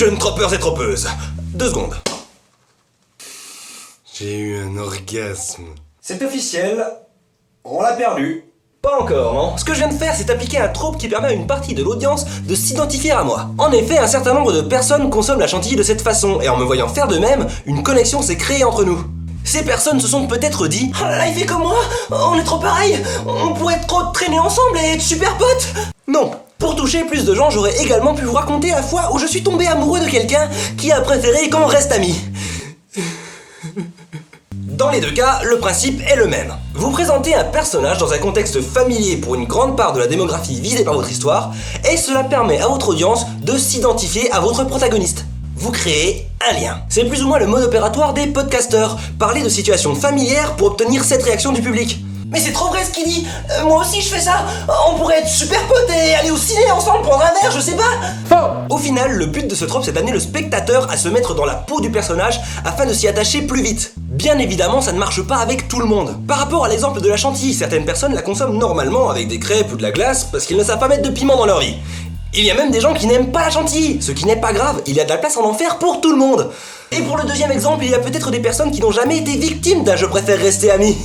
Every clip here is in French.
jeunes troppeurs et troppeuses. 2 secondes. J'ai eu un orgasme. C'est officiel, on l'a perdu. Pas encore, non. Ce que je viens de faire, c'est appliquer un trope qui permet à une partie de l'audience de s'identifier à moi. En effet, un certain nombre de personnes consomment la chantilly de cette façon, et en me voyant faire de même, une connexion s'est créée entre nous. Ces personnes se sont peut-être dit « Oh là là, il fait comme moi, on est trop pareil, on pourrait trop traîner ensemble et être super potes !» Non. Pour toucher plus de gens, j'aurais également pu vous raconter la fois où je suis tombé amoureux de quelqu'un qui a préféré qu'on reste amis. Dans les 2 cas, le principe est le même. Vous présentez un personnage dans un contexte familier pour une grande part de la démographie visée par votre histoire, et cela permet à votre audience de s'identifier à votre protagoniste. Vous créez un lien. C'est plus ou moins le mode opératoire des podcasteurs, parler de situations familières pour obtenir cette réaction du public. Mais c'est trop vrai ce qu'il dit, moi aussi je fais ça, on pourrait être super potes et aller au ciné ensemble prendre un verre, je sais pas. Faux. Au final, le but de ce trope c'est d'amener le spectateur à se mettre dans la peau du personnage afin de s'y attacher plus vite. Bien évidemment, ça ne marche pas avec tout le monde. Par rapport à l'exemple de la chantilly, certaines personnes la consomment normalement avec des crêpes ou de la glace parce qu'ils ne savent pas mettre de piment dans leur vie. Il y a même des gens qui n'aiment pas la chantilly, ce qui n'est pas grave, il y a de la place en enfer pour tout le monde. Et pour le deuxième exemple, il y a peut-être des personnes qui n'ont jamais été victimes d'un « je préfère rester ami ».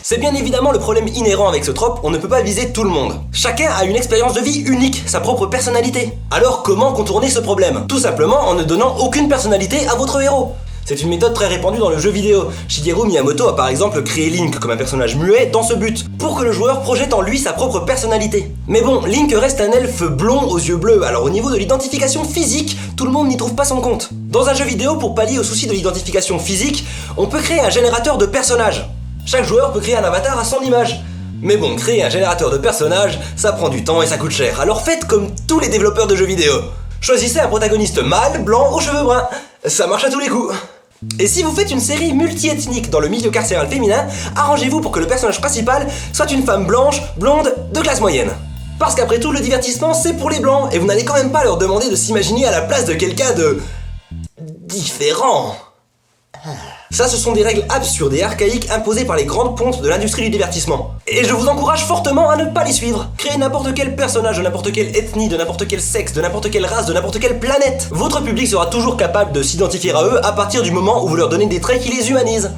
C'est bien évidemment le problème inhérent avec ce trope, on ne peut pas viser tout le monde. Chacun a une expérience de vie unique, sa propre personnalité. Alors comment contourner ce problème? Tout simplement en ne donnant aucune personnalité à votre héros. C'est une méthode très répandue dans le jeu vidéo. Shigeru Miyamoto a par exemple créé Link comme un personnage muet dans ce but, pour que le joueur projette en lui sa propre personnalité. Mais bon, Link reste un elfe blond aux yeux bleus, alors au niveau de l'identification physique, tout le monde n'y trouve pas son compte. Dans un jeu vidéo, pour pallier au souci de l'identification physique, on peut créer un générateur de personnages. Chaque joueur peut créer un avatar à son image. Mais bon, créer un générateur de personnages, ça prend du temps et ça coûte cher, alors faites comme tous les développeurs de jeux vidéo. Choisissez un protagoniste mâle, blanc, aux cheveux bruns. Ça marche à tous les coups. Et si vous faites une série multi-ethnique dans le milieu carcéral féminin, arrangez-vous pour que le personnage principal soit une femme blanche, blonde, de classe moyenne. Parce qu'après tout, le divertissement, c'est pour les blancs, et vous n'allez quand même pas leur demander de s'imaginer à la place de quelqu'un de... différent. Ça, ce sont des règles absurdes et archaïques imposées par les grandes pontes de l'industrie du divertissement. Et je vous encourage fortement à ne pas les suivre. Créez n'importe quel personnage de n'importe quelle ethnie, de n'importe quel sexe, de n'importe quelle race, de n'importe quelle planète. Votre public sera toujours capable de s'identifier à eux à partir du moment où vous leur donnez des traits qui les humanisent.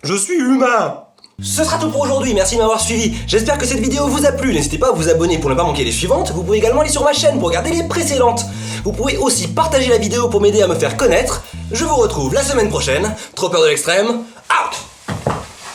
Je suis humain. Ce sera tout pour aujourd'hui, merci de m'avoir suivi. J'espère que cette vidéo vous a plu. N'hésitez pas à vous abonner pour ne pas manquer les suivantes. Vous pouvez également aller sur ma chaîne pour regarder les précédentes. Vous pouvez aussi partager la vidéo pour m'aider à me faire connaître. Je vous retrouve la semaine prochaine. Troppeur de l'extrême, out!